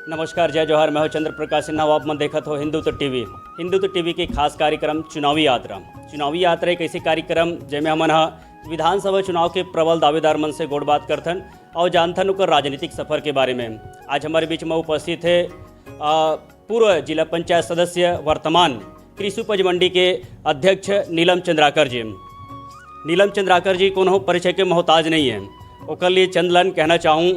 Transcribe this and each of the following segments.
नमस्कार, जय जोहार। मैं हूं चंद्र प्रकाश सिन्हा। आप मन देखत हो हिंदुत्व टीवी। हिंदुत्व टीवी के खास कार्यक्रम चुनावी यात्रा एक ऐसी कार्यक्रम जिसमें हमन विधानसभा चुनाव के प्रबल दावेदार मन से गोड़ बात करथन और जानथन उनकर राजनीतिक सफर के बारे में। आज हमारे बीच में उपस्थित है पूर्व जिला पंचायत सदस्य, वर्तमान कृषि उपज मंडी के अध्यक्ष नीलम चंद्राकर जी। नीलम चंद्राकर जी कोनो परिचय के मोहताज नहीं है। ओकर लिए चंदलन कहना चाहूँ,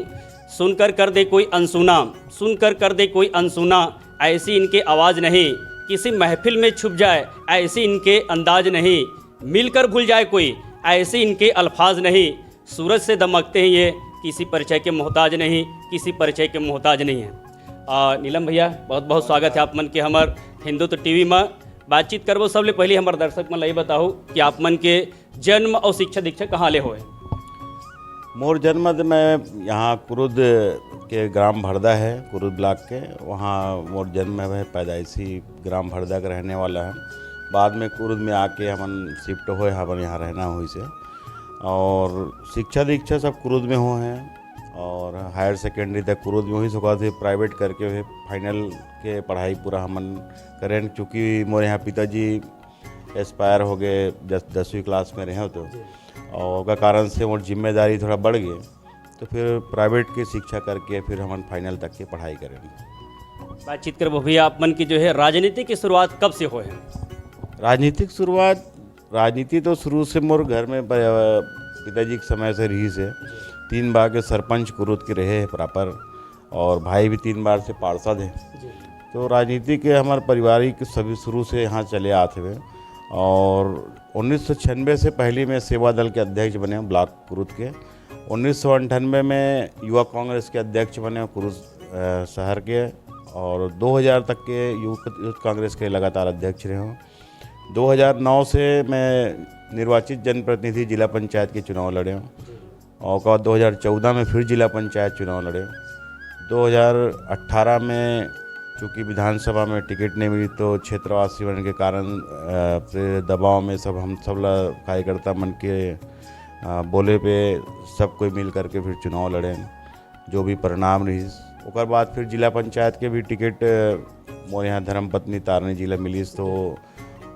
सुनकर कर दे कोई अनसुना, सुनकर कर दे कोई अनसुना, ऐसी इनके आवाज़ नहीं, किसी महफिल में छुप जाए ऐसी इनके अंदाज नहीं, मिलकर भूल जाए कोई ऐसे इनके अल्फाज नहीं, सूरज से दमकते हैं ये, किसी परिचय के मोहताज नहीं, किसी परिचय के मोहताज नहीं है। नीलम भैया, बहुत बहुत स्वागत है आप मन के हमार हिंदुत्व टीवी में बातचीत करबो। सबले पहले हमारे दर्शक मन यही बताओ कि आप मन के जन्म और शिक्षा दीक्षा कहाँ ले होए? मोर जन्म मैं यहाँ कुरुद के ग्राम भरदा है, कुरुद ब्लॉक के, वहाँ मोर जन्म है। पैदाइशी ग्राम भरदा का रहने वाला है। बाद में कुरुद में आके हमन शिफ्ट होए, हमन यहाँ रहना हुई से। और शिक्षा दीक्षा सब कुरुद में हुए हैं और हायर सेकेंडरी तक कुरुद में हुई। सुखा से प्राइवेट करके हुए फाइनल के पढ़ाई पूरा हमन करें। चूँकि मोरे यहाँ पिताजी एक्सपायर हो गए 10वीं क्लास में रहे तो, और का कारण से वो जिम्मेदारी थोड़ा बढ़ गई, तो फिर प्राइवेट की शिक्षा करके फिर हम फाइनल तक की पढ़ाई करेंगे। बातचीत कर भैया, आप मन की जो है राजनीति की शुरुआत कब से हुए हैं? राजनीति तो शुरू से मोर घर में पिताजी के समय से रही से। 3 बार के सरपंच कुरुद के रहे हैं प्रॉपर, और भाई भी 3 बार से पार्षद हैं। तो राजनीति के हमारे पारिवारिक सभी शुरू से यहाँ चले आते हुए। और 1996 से पहले मैं सेवा दल के अध्यक्ष बने ब्लॉक कुरुद के। 1998 में युवा कांग्रेस के अध्यक्ष बने कुरुद शहर के, और 2000 तक के यूथ कांग्रेस के लगातार अध्यक्ष रहे हूँ। 2009 से मैं निर्वाचित जनप्रतिनिधि जिला पंचायत के चुनाव लड़े हूँ, और उसके बाद 2014 में फिर जिला पंचायत चुनाव लड़े। 2018 में चूँकि विधानसभा में टिकट नहीं मिली, तो क्षेत्रवासी होने के कारण दबाव में हम सब कार्यकर्ता मन के बोले पे सब कोई मिल करके फिर चुनाव लड़े, जो भी परिणाम रही। उसके बाद फिर जिला पंचायत के भी टिकट मोर यहाँ धर्मपत्नी तारनी जिला मिली, तो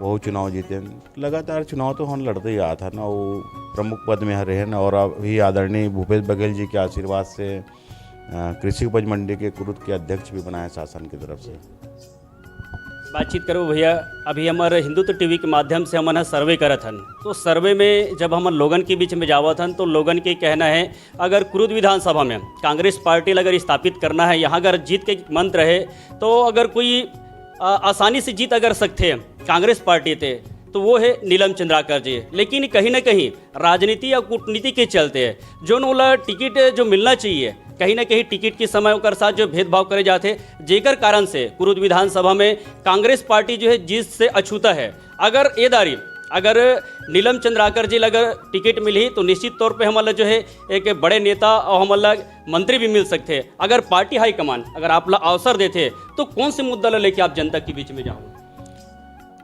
वो चुनाव जीते। लगातार चुनाव तो हम लड़ते ही आ था ना, वो प्रमुख पद में रहे न। और अभी आदरणीय भूपेश बघेल जी के आशीर्वाद से कृषि उपज मंडी के कुरुद के अध्यक्ष भी बनाए शासन की तरफ से। बातचीत करो भैया, अभी हमारे हिंदुत्व टीवी के माध्यम से हमन सर्वे करत हन, तो सर्वे में जब हम लोगन के बीच में जावत हन, तो लोगन के कहना है अगर कुरुद विधानसभा में कांग्रेस पार्टी अगर स्थापित करना है, यहाँ अगर जीत के मंत्र है, तो अगर कोई आसानी से जीत अगर सकते कांग्रेस पार्टी थे तो वो है नीलम चंद्राकर जी। लेकिन कहीं ना कहीं राजनीति या कूटनीति के चलते जो नोला टिकट जो मिलना चाहिए, कहीं ना कहीं टिकट के समय और साथ जो भेदभाव करे जाते, जेकर कारण से कुरुद विधानसभा में कांग्रेस पार्टी जो है जीत से अछूता है। अगर ये दारी अगर नीलम चंद्राकर जी अगर टिकट मिली, तो निश्चित तौर पे हमारा जो है एक बड़े नेता और हमारा मंत्री भी मिल सकते हैं। अगर पार्टी हाईकमान अगर आप अवसर देते, तो कौन से मुद्दा लेके आप जनता के बीच में जाओ?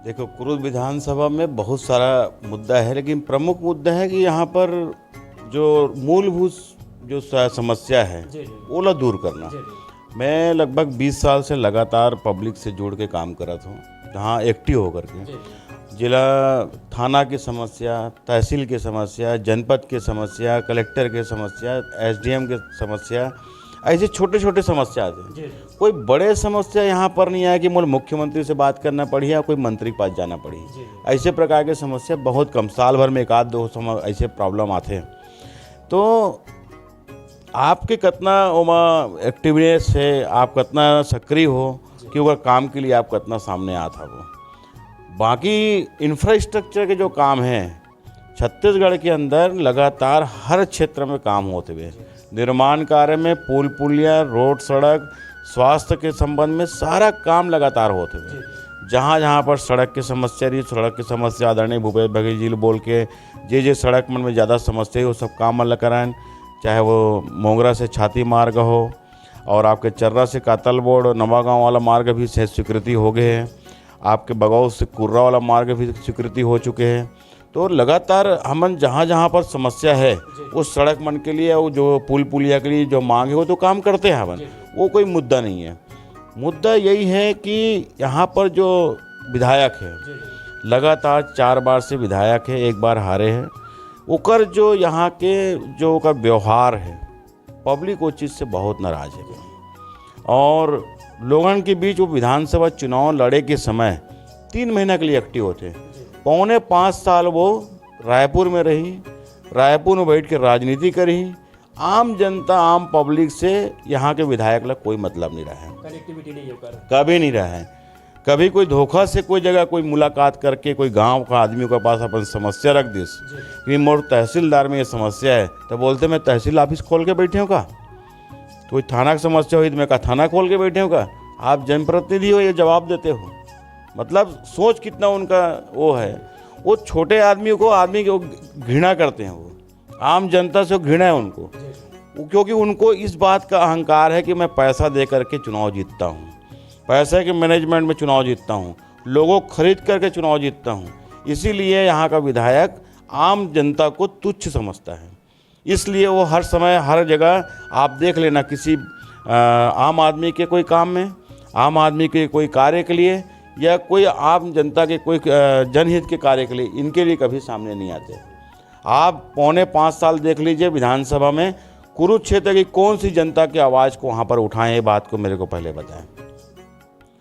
देखो, कुरुद विधानसभा में बहुत सारा मुद्दा है, लेकिन प्रमुख मुद्दा है कि यहाँ पर जो मूलभूत जो समस्या है वो ला दूर करना। मैं लगभग 20 साल से लगातार पब्लिक से जुड़ के काम कर रहा हूँ, जहाँ एक्टिव होकर के जिला थाना की समस्या, तहसील की समस्या, जनपद की समस्या, कलेक्टर की समस्या, एसडीएम की समस्या, ऐसे छोटे छोटे समस्या आते हैं। कोई बड़े समस्या यहाँ पर नहीं आया कि मुझे मुख्यमंत्री से बात करना पड़ी या कोई मंत्री के पास जाना पड़ी। ऐसे प्रकार के समस्या बहुत कम, साल भर में 1-2 ऐसे प्रॉब्लम आते हैं। तो आपके कितना एक्टिवनेस है, आप कितना सक्रिय हो कि अगर काम के लिए आप कितना सामने आता वो। बाकी इंफ्रास्ट्रक्चर के जो काम हैं छत्तीसगढ़ के अंदर लगातार हर क्षेत्र में काम होते हुए, निर्माण कार्य में पुल पुलिया, रोड, सड़क, स्वास्थ्य के संबंध में सारा काम लगातार होते हुए। जहाँ जहाँ पर सड़क की समस्या रही, सड़क की समस्या आदरणीय भूपेश बघेल जी बोल के जे सड़क मन में ज़्यादा समस्या है वो सब काम मतलब कराएं। चाहे वो मोंगरा से छाती मार्ग हो, और आपके चर्रा से कातल बोर्ड, नवागांव वाला मार्ग भी स्वीकृति हो गए हैं। आपके बगौल से कुर्रा वाला मार्ग भी स्वीकृति हो चुके हैं। तो लगातार हमन जहाँ जहाँ पर समस्या है उस सड़क मन के लिए, वो जो पुल पुलिया के लिए जो मांग है वो तो काम करते हैं हमन, वो कोई मुद्दा नहीं है। मुद्दा यही है कि यहाँ पर जो विधायक है लगातार 4 बार से विधायक है, 1 बार हारे हैं, ओकर जो यहाँ के जो ओकर व्यवहार है पब्लिक उस चीज़ से बहुत नाराज है। और लोगों के बीच वो विधानसभा चुनाव लड़े के समय 3 महीना के लिए एक्टिव होते हैं। 4.25 साल वो रायपुर में रही, रायपुर में बैठ के राजनीति करी। आम जनता आम पब्लिक से यहाँ के विधायक का कोई मतलब नहीं रहा है, कनेक्टिविटी नहीं होकर कभी नहीं रहा है। कभी कोई धोखा से कोई जगह कोई मुलाकात करके कोई गांव का आदमी के पास अपन समस्या रख दिस कि मोर तहसीलदार में ये समस्या है, तो बोलते मैं तहसील ऑफिस खोल के बैठे हूँ का, कोई थाना की समस्या हुई तो मैं कहा थाना खोल के बैठे हूँ का। आप जनप्रतिनिधि हो, ये जवाब देते हो। मतलब सोच कितना उनका वो है। वो छोटे आदमी को घृणा करते हैं, वो आम जनता से घृणा है उनको, क्योंकि उनको इस बात का अहंकार है कि मैं पैसा दे करके चुनाव जीतता हूँ, पैसे के मैनेजमेंट में चुनाव जीतता हूँ, लोगों को खरीद करके चुनाव जीतता हूँ। इसीलिए यहाँ का विधायक आम जनता को तुच्छ समझता है। इसलिए वो हर समय हर जगह आप देख लेना, किसी आम आदमी के कोई काम में, आम आदमी के कोई कार्य के लिए या कोई आम जनता के कोई जनहित के कार्य के लिए, इनके लिए कभी सामने नहीं आते। आप 4.25 साल देख लीजिए विधानसभा में कुरुक्षेत्र की कौन सी जनता की आवाज़ को वहाँ पर उठाएं, ये बात को मेरे को पहले बताएं।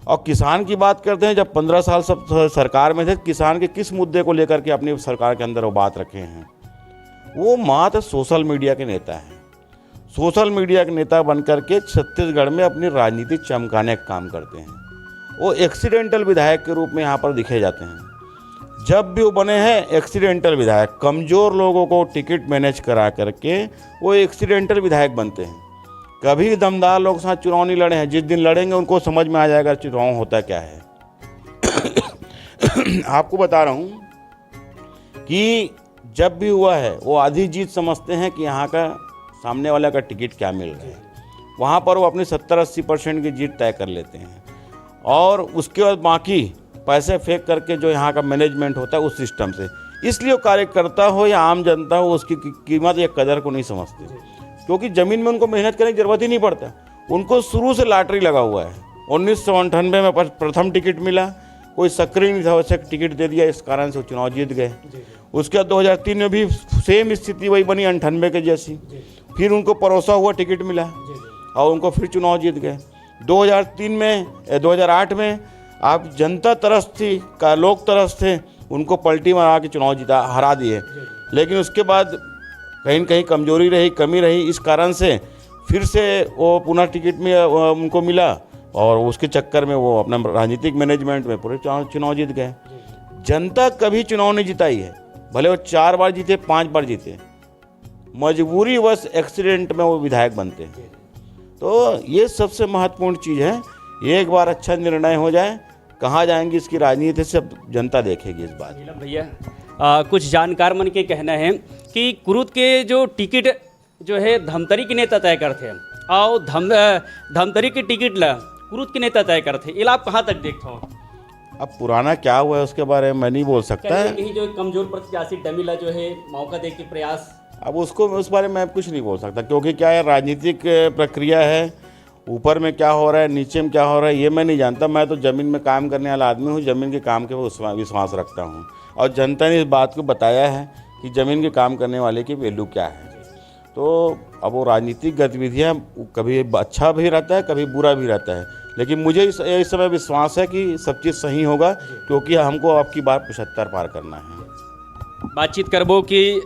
और किसान की बात करते हैं, जब 15 साल सब सरकार में थे, किसान के किस मुद्दे को लेकर के अपनी सरकार के अंदर वो बात रखे हैं? वो मात्र सोशल मीडिया के नेता हैं। सोशल मीडिया के नेता बनकर के छत्तीसगढ़ में अपनी राजनीति चमकाने का काम करते हैं। वो एक्सीडेंटल विधायक के रूप में यहाँ पर दिखे जाते हैं। जब भी वो बने हैं एक्सीडेंटल विधायक, कमज़ोर लोगों को टिकट मैनेज करा करके वो एक्सीडेंटल विधायक बनते हैं। कभी दमदार लोग के साथ चुनाव नहीं लड़े हैं। जिस दिन लड़ेंगे उनको समझ में आ जाएगा चुनाव होता क्या है। आपको बता रहा हूँ कि जब भी हुआ है वो आधी जीत समझते हैं कि यहाँ का सामने वाला का टिकट क्या मिल रहा है। वहाँ पर वो अपनी 70-80% की जीत तय कर लेते हैं और उसके बाद बाकी पैसे फेंक करके जो यहाँ का मैनेजमेंट होता है उस सिस्टम से। इसलिए वो कार्यकर्ता हो या आम जनता हो उसकी कीमत या कदर को नहीं समझते, क्योंकि ज़मीन में उनको मेहनत करने की ज़रूरत ही नहीं पड़ता। उनको शुरू से लॉटरी लगा हुआ है। 1998 में प्रथम टिकट मिला, कोई सक्रिय नहीं था, वैसे टिकट दे दिया, इस कारण से वो चुनाव जीत गए। उसके बाद 2003 में भी सेम स्थिति वही बनी 98 के जैसी, फिर उनको परोसा हुआ टिकट मिला और उनको फिर चुनाव जीत गए। 2008 में आप जनता तरस थी का लोग तरस थे, उनको पलटी मारा के चुनाव जीता, हरा दिए। लेकिन उसके बाद कहीं न कहीं कमजोरी रही, कमी रही, इस कारण से फिर से वो पुनः टिकट में उनको मिला और उसके चक्कर में वो अपना राजनीतिक मैनेजमेंट में पूरे चुनाव जीत गए। जनता कभी चुनाव नहीं जिताई है, भले वो 4 बार जीते, 5 बार जीते, मजबूरी वश एक्सीडेंट में वो विधायक बनते हैं। तो ये सबसे महत्वपूर्ण चीज़ है। एक बार अच्छा निर्णय हो जाए, कहाँ जाएंगी इसकी राजनीति से जनता देखेगी इस बात। नीलम भैया, कुछ जानकार मन के कहना है कि कुरुद के जो टिकट जो है धमतरी के नेता तय करते हैं और धमतरी के टिकट ला कुरुद के नेता तय करते, इला आप कहाँ तक देखते हो? अब पुराना क्या हुआ है उसके बारे में मैं नहीं बोल सकता है। कहीं जो कमजोर प्रत्याशी डमीला जो है मौका दे के प्रयास, अब उसको उस बारे में कुछ नहीं बोल सकता, क्योंकि क्या है राजनीतिक प्रक्रिया है। ऊपर में क्या हो रहा है, नीचे में क्या हो रहा है, ये मैं नहीं जानता। मैं तो ज़मीन में काम करने वाला आदमी हूँ, ज़मीन के काम के विश्वास रखता हूँ और जनता ने इस बात को बताया है कि ज़मीन के काम करने वाले की वैल्यू क्या है। तो अब वो राजनीतिक गतिविधियाँ कभी अच्छा भी रहता है, कभी बुरा भी रहता है, लेकिन मुझे इस समय विश्वास है कि सब चीज़ सही होगा, क्योंकि हमको आपकी बार 75 पार करना है। बातचीत करबो कि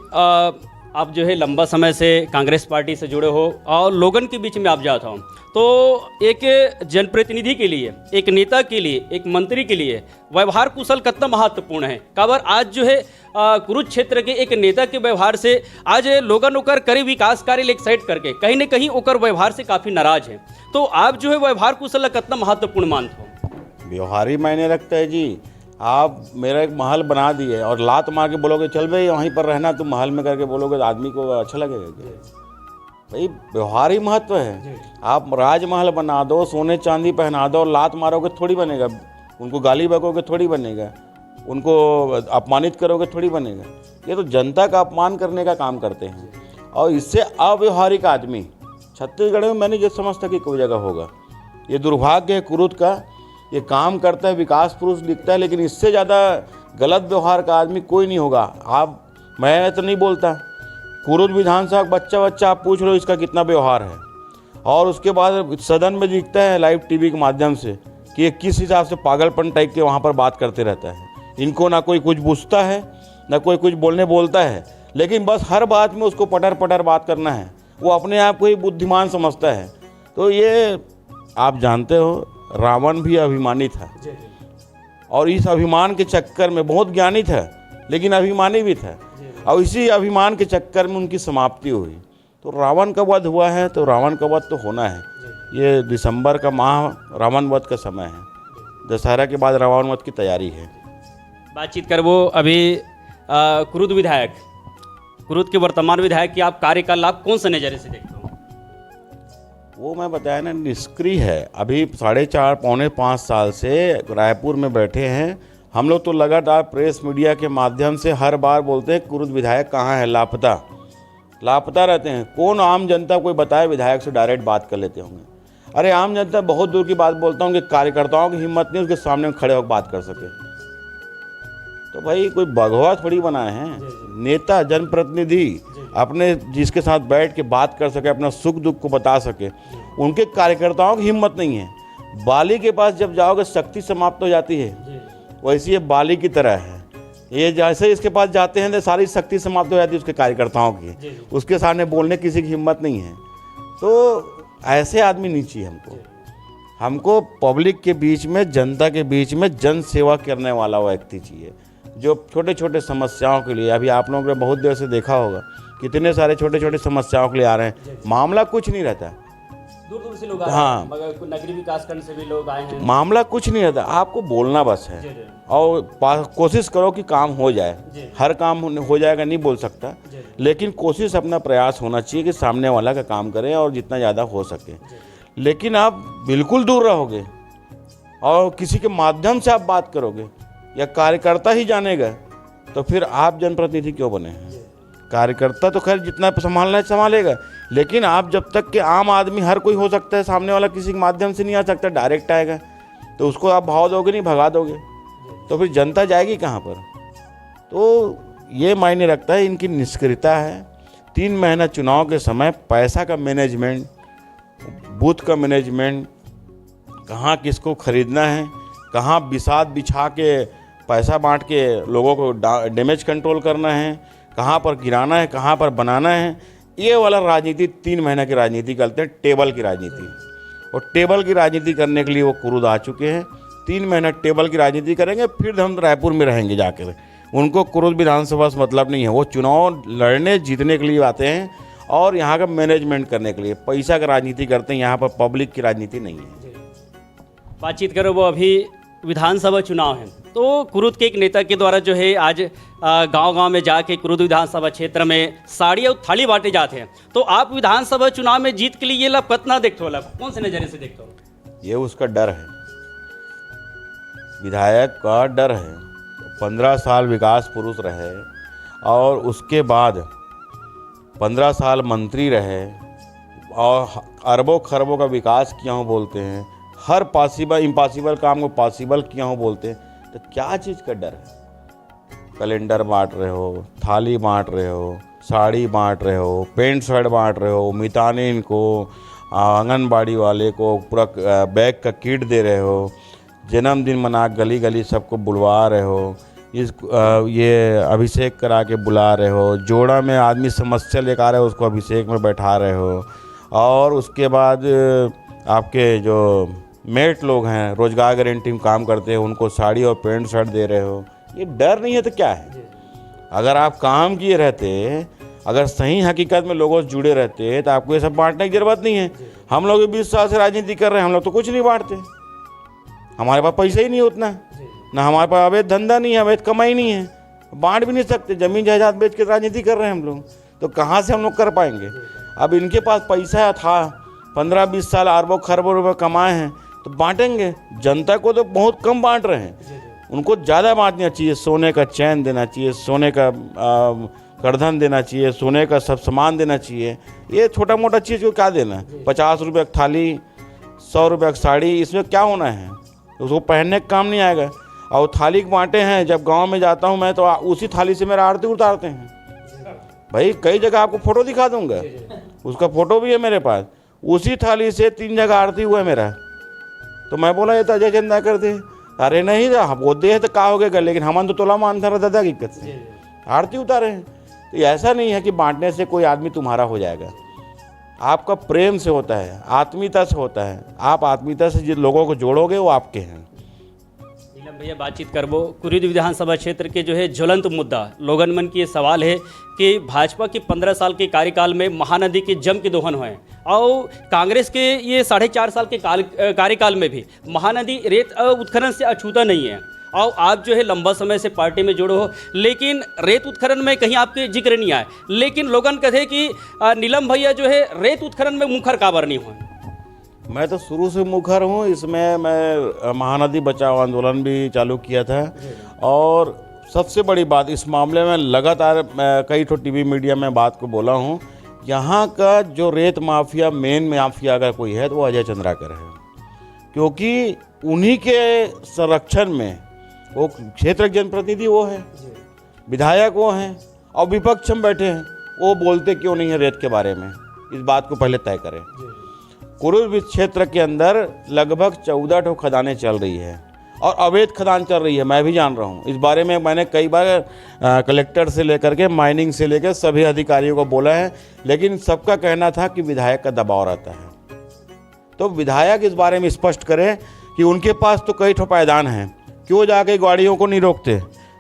आप जो है लंबा समय से कांग्रेस पार्टी से जुड़े हो और लोगन के बीच में आप जाता हो, तो एक जनप्रतिनिधि के लिए, एक नेता के लिए, एक मंत्री के लिए व्यवहार कुशल कितना महत्वपूर्ण है। काबर आज जो है कुरुक्षेत्र के एक नेता के व्यवहार से आज लोगन ओकर करे विकास कार्य एक साइड करके कहीं न कहीं ओकर व्यवहार से काफ़ी नाराज है। तो आप जो है व्यवहार कुशल कितना महत्वपूर्ण मानते हो? व्यवहार ही मायने रखता है जी। आप मेरा एक महल बना दिए और लात मार के बोलोगे चल भाई वहीं पर रहना, तुम महल में करके बोलोगे तो आदमी को अच्छा लगेगा क्या? भाई व्यवहार ही महत्व है। आप राजमहल बना दो, सोने चांदी पहना दो, लात मारोगे थोड़ी बनेगा, उनको गाली बकोगे थोड़ी बनेगा, उनको अपमानित करोगे थोड़ी बनेगा। ये तो जनता का अपमान करने का काम करते हैं और इससे अव्यवहारिक आदमी छत्तीसगढ़ में मैंने जो समझता कि कोई जगह होगा। ये दुर्भाग्य है कुरुद का। ये काम करता है, विकास पुरुष लिखता है, लेकिन इससे ज़्यादा गलत व्यवहार का आदमी कोई नहीं होगा। मैं तो नहीं बोलता, कुरुद विधानसभा बच्चा आप पूछ लो इसका कितना व्यवहार है, और उसके बाद सदन में दिखता है लाइव टीवी के माध्यम से कि ये किस हिसाब से पागलपन टाइप के वहाँ पर बात करते रहता है। इनको ना कोई कुछ पूछता है, ना कोई कुछ बोलता है, लेकिन बस हर बात में उसको पटर बात करना है। वो अपने आप को ही बुद्धिमान समझता है। तो ये आप जानते हो, रावण भी अभिमानी था, और इस अभिमान के चक्कर में, बहुत ज्ञानी था लेकिन अभिमानी भी था, और इसी अभिमान के चक्कर में उनकी समाप्ति हुई। तो रावण का वध हुआ है, तो रावण का वध तो होना है। ये दिसंबर का माह रावण वध का समय है। दशहरा के बाद रावण वध की तैयारी है। बातचीत कर वो अभी कुरुद विधायक, कुरुद के वर्तमान विधायक की आप कार्यकाल आप कौन से नज़रिए से देखते हो? वो मैं बताया ना, निष्क्रिय है। अभी 4.5 पौने 5 साल से रायपुर में बैठे हैं। हम लोग तो लगातार प्रेस मीडिया के माध्यम से हर बार बोलते हैं कुरुद विधायक कहाँ है, लापता रहते हैं। कौन आम जनता कोई बताए विधायक से डायरेक्ट बात कर लेते होंगे? अरे आम जनता बहुत दूर की बात बोलता हूँ कि कार्यकर्ताओं की हिम्मत नहीं उसके सामने खड़े होकर बात कर सके। तो भाई कोई भगवा थोड़ी बनाए हैं, नेता जनप्रतिनिधि अपने जिसके साथ बैठ के बात कर सके, अपना सुख दुख को बता सके, उनके कार्यकर्ताओं की हिम्मत नहीं है। बाली के पास जब जाओगे शक्ति समाप्त हो जाती है, वैसे ये बाली की तरह है। ये जैसे इसके पास जाते हैं तो सारी शक्ति समाप्त हो जाती है उसके कार्यकर्ताओं की, उसके सामने बोलने किसी की हिम्मत नहीं है। तो ऐसे आदमी नहीं चाहिए हमको पब्लिक के बीच में, जनता के बीच में जन सेवा करने वाला व्यक्ति चाहिए, जो छोटे छोटे समस्याओं के लिए, अभी आप लोगों ने बहुत देर से देखा होगा कितने सारे छोटे छोटे समस्याओं के लिए आ रहे हैं। मामला कुछ नहीं रहता, दूर से लोग आए हाँ, मगर नगरीय विकास खंड से भी लोग आए हैं। मामला कुछ नहीं रहता, आपको बोलना बस है और कोशिश करो कि काम हो जाए। हर काम हो जाएगा नहीं बोल सकता, लेकिन कोशिश, अपना प्रयास होना चाहिए कि सामने वाला का काम करें और जितना ज़्यादा हो सके। लेकिन आप बिल्कुल दूर रहोगे और किसी के माध्यम से आप बात करोगे या कार्यकर्ता ही जानेगा, तो फिर आप जनप्रतिनिधि क्यों बने हैं? कार्यकर्ता तो खैर जितना संभालना है संभालेगा, लेकिन आप जब तक कि आम आदमी, हर कोई हो सकता है, सामने वाला किसी के माध्यम से नहीं आ सकता, डायरेक्ट आएगा, तो उसको आप भाव दोगे नहीं, भगा दोगे, तो फिर जनता जाएगी कहाँ पर? तो ये मायने रखता है, इनकी निष्क्रियता है। 3 महीना चुनाव के समय पैसा का मैनेजमेंट, बूथ का मैनेजमेंट, कहाँ किसको खरीदना है, कहाँ बिसात बिछा के पैसा बांट के लोगों को डैमेज कंट्रोल करना है, कहाँ पर गिराना है, कहाँ पर बनाना है, ये वाला राजनीति 3 महीने की राजनीति करते हैं, टेबल की राजनीति। और टेबल की राजनीति करने के लिए वो कुरुद आ चुके हैं। 3 महीना टेबल की राजनीति करेंगे, फिर हम रायपुर में रहेंगे जाकर। उनको कुरुद विधानसभा से मतलब नहीं है, वो चुनाव लड़ने जीतने के लिए आते हैं और यहाँ का मैनेजमेंट करने के लिए, पैसा का राजनीति करते हैं। यहाँ पर पब्लिक की राजनीति नहीं है। बातचीत करो वो अभी विधानसभा चुनाव है, तो कुरुद के एक नेता के द्वारा जो है आज गांव-गांव में जाके कुरुद विधानसभा क्षेत्र में साड़ी और थाली बांटे जाते हैं। तो आप विधानसभा चुनाव में जीत के लिए ये लाभ कितना देखते हो, लाभ कौन से नज़रिए से देखते हो? ये उसका डर है, विधायक का डर है। 15 साल विकास पुरुष रहे और उसके बाद 15 साल मंत्री रहे और अरबों खरबों का विकास किया हूँ बोलते हैं, हर पॉसिबल इम्पॉसिबल काम को पॉसिबल किया हूँ बोलते हैं, तो क्या चीज़ का डर है? कैलेंडर बांट रहे हो, थाली बांट रहे हो, साड़ी बांट रहे हो, पेंट शर्ट बांट रहे हो, मितानिन को, आंगनबाड़ी वाले को पूरा बैग का किट दे रहे हो, जन्मदिन मना गली गली सबको बुलवा रहे हो, ये अभिषेक करा के बुला रहे हो, जोड़ा में आदमी समस्या लेकर आ रहे हो उसको अभिषेक में बैठा रहे हो, और उसके बाद आपके जो मेट लोग हैं, रोजगार गारंटी में काम करते हैं, उनको साड़ी और पेंट शर्ट दे रहे हो। ये डर नहीं है तो क्या है? अगर आप काम किए रहते, अगर सही हकीकत में लोगों से जुड़े रहते, तो आपको ये सब बांटने की जरूरत नहीं है। हम लोग 20 साल से राजनीति कर रहे हैं, हम लोग तो कुछ नहीं बांटते, हमारे पास पैसा ही नहीं उतना, ना हमारे पास अवैध धंधा नहीं है, अवैध कमाई नहीं है, बांट भी नहीं सकते। ज़मीन जायदाद बेच के राजनीति कर रहे हैं हम लोग, तो कहाँ से हम लोग कर पाएंगे? अब इनके पास पैसा था, 15-20 साल अरबों खरबों रुपये कमाए हैं, तो बांटेंगे। जनता को तो बहुत कम बांट रहे हैं, उनको ज़्यादा बांटना चाहिए। सोने का चैन देना चाहिए, सोने का करधन देना चाहिए, सोने का सब सामान देना चाहिए। ये छोटा मोटा चीज़ को क्या देना है? 50 रुपये की थाली, 100 रुपये की साड़ी, इसमें क्या होना है? उसको पहनने का काम नहीं आएगा। और थाली बांटे हैं, जब गांव में जाता हूं मैं तो उसी थाली से मेरा आरती उतारते हैं। भाई कई जगह आपको फ़ोटो दिखा दूंगा, उसका फ़ोटो भी है मेरे पास। उसी थाली से 3 जगह आरती हुआ है मेरा। तो मैं बोला ये तो अजय चंदा कर दे। अरे नहीं वो दे तो का हो गया, लेकिन हम तो तोला मानता रहा दादा हकीकत से आरती उतारे हैं। तो ऐसा नहीं है कि बांटने से कोई आदमी तुम्हारा हो जाएगा। आपका प्रेम से होता है, आत्मीयता से होता है। आप आत्मीयता से जिन लोगों को जोड़ोगे वो आपके हैं। नीलम भैया बातचीत करबो कुरुद विधानसभा क्षेत्र के जो है ज्वलंत मुद्दा लोगन मन की ये सवाल है कि भाजपा के 15 साल के कार्यकाल में महानदी के जम के दोहन हुए और कांग्रेस के ये 4.5 साल के कार्यकाल में भी महानदी रेत उत्खनन से अछूता नहीं है। और आप जो है लंबा समय से पार्टी में जुड़ो हो, लेकिन रेत उत्खनन में कहीं आपके जिक्र नहीं आए। लेकिन लोगन कहे कि नीलम भैया जो है रेत उत्खनन में मुखर काबर नहीं हुए। मैं तो शुरू से मुखर हूँ इसमें। मैं महानदी बचाओ आंदोलन भी चालू किया था और सबसे बड़ी बात इस मामले में लगातार कई ठो टीवी मीडिया में बात को बोला हूँ। यहाँ का जो रेत माफिया मेन माफिया अगर कोई है तो वो अजय चंद्राकर है, क्योंकि उन्हीं के संरक्षण में वो क्षेत्र के जनप्रतिनिधि वो है, विधायक वो हैं और विपक्ष में बैठे हैं। वो बोलते क्यों नहीं है रेत के बारे में? इस बात को पहले तय करें। कुरुद क्षेत्र के अंदर लगभग 14 ठो खदानें चल रही है और अवैध खदान चल रही है, मैं भी जान रहा हूँ। इस बारे में मैंने कई बार कलेक्टर से लेकर के माइनिंग से लेकर सभी अधिकारियों को बोला है, लेकिन सबका कहना था कि विधायक का दबाव रहता है। तो विधायक इस बारे में स्पष्ट करें कि उनके पास तो कई ठो पायदान हैं, क्यों जाके गाड़ियों को नहीं रोकते?